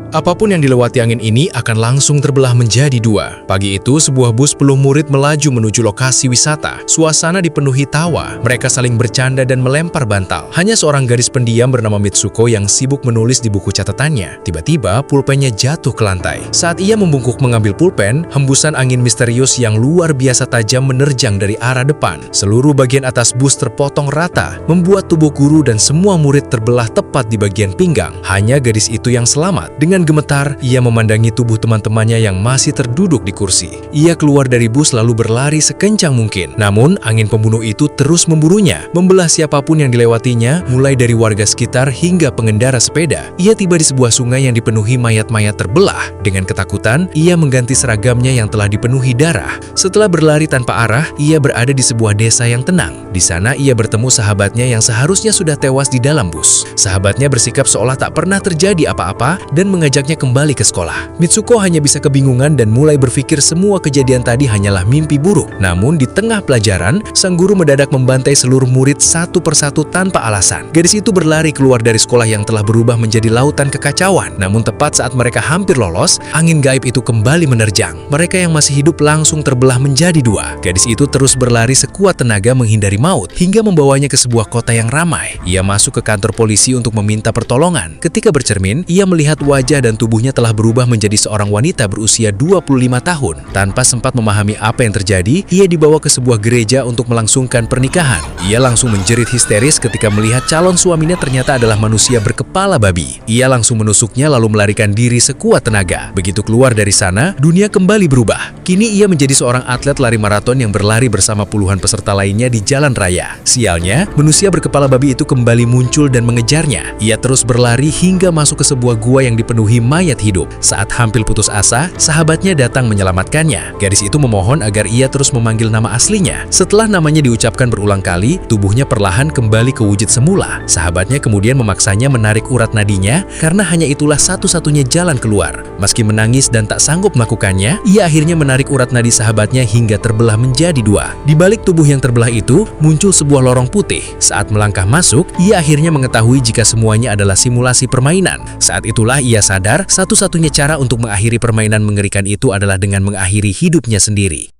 Apapun yang dilewati angin ini akan langsung terbelah menjadi dua. Pagi itu, sebuah bus penuh murid melaju menuju lokasi wisata. Suasana dipenuhi tawa, mereka saling bercanda dan melempar bantal. Hanya seorang gadis pendiam bernama Mitsuko yang sibuk menulis di buku catatannya. Tiba-tiba, pulpennya jatuh ke lantai. Saat ia membungkuk mengambil pulpen, hembusan angin misterius yang luar biasa tajam menerjang dari arah depan. Seluruh bagian atas bus terpotong rata, membuat tubuh guru dan semua murid terbelah tepat di bagian pinggang. Hanya gadis itu yang selamat. Dengan gemetar, ia memandangi tubuh teman-temannya yang masih terduduk di kursi. Ia keluar dari bus lalu berlari sekencang mungkin. Namun, angin pembunuh itu terus memburunya, membelah siapapun yang dilewatinya, mulai dari warga sekitar hingga pengendara sepeda. Ia tiba di sebuah sungai yang dipenuhi mayat-mayat terbelah. Dengan ketakutan, ia mengganti seragamnya yang telah dipenuhi darah. Setelah berlari tanpa arah, ia berada di sebuah desa yang tenang. Di sana, ia bertemu sahabatnya yang seharusnya sudah tewas di dalam bus. Sahabatnya bersikap seolah tak pernah terjadi apa-apa dan mengajaknya kembali ke sekolah. Mitsuko hanya bisa kebingungan dan mulai berpikir semua kejadian tadi hanyalah mimpi buruk. Namun di tengah pelajaran, sang guru mendadak membantai seluruh murid satu persatu tanpa alasan. Gadis itu berlari keluar dari sekolah yang telah berubah menjadi lautan kekacauan. Namun tepat saat mereka hampir lolos, angin gaib itu kembali menerjang. Mereka yang masih hidup langsung terbelah menjadi dua. Gadis itu terus berlari sekuat tenaga menghindari maut, hingga membawanya ke sebuah kota yang ramai. Ia masuk ke kantor polisi untuk meminta pertolongan. Ketika bercermin, ia melihat wajah dan tubuhnya telah berubah menjadi seorang wanita berusia 25 tahun. Tanpa sempat memahami apa yang terjadi, ia dibawa ke sebuah gereja untuk melangsungkan pernikahan. Ia langsung menjerit histeris ketika melihat calon suaminya ternyata adalah manusia berkepala babi. Ia langsung menusuknya lalu melarikan diri sekuat tenaga. Begitu keluar dari sana, dunia kembali berubah. Kini ia menjadi seorang atlet lari maraton yang berlari bersama puluhan peserta lainnya di jalan raya. Sialnya, manusia berkepala babi itu kembali muncul dan mengejarnya. Ia terus berlari hingga masuk ke sebuah gua yang dipenuhi mayat hidup. Saat hampir putus asa, sahabatnya datang menyelamatkannya. Gadis itu memohon agar ia terus memanggil nama aslinya. Setelah namanya diucapkan berulang kali, tubuhnya perlahan kembali ke wujud semula. Sahabatnya kemudian memaksanya menarik urat nadinya karena hanya itulah satu-satunya jalan keluar. Meski menangis dan tak sanggup melakukannya, ia akhirnya menarik urat nadi sahabatnya hingga terbelah menjadi dua. Di balik tubuh yang terbelah itu, muncul sebuah lorong putih. Saat melangkah masuk, ia akhirnya mengetahui jika semuanya adalah simulasi permainan. Saat itulah ia sadar, satu-satunya cara untuk mengakhiri permainan mengerikan itu adalah dengan mengakhiri hidupnya sendiri.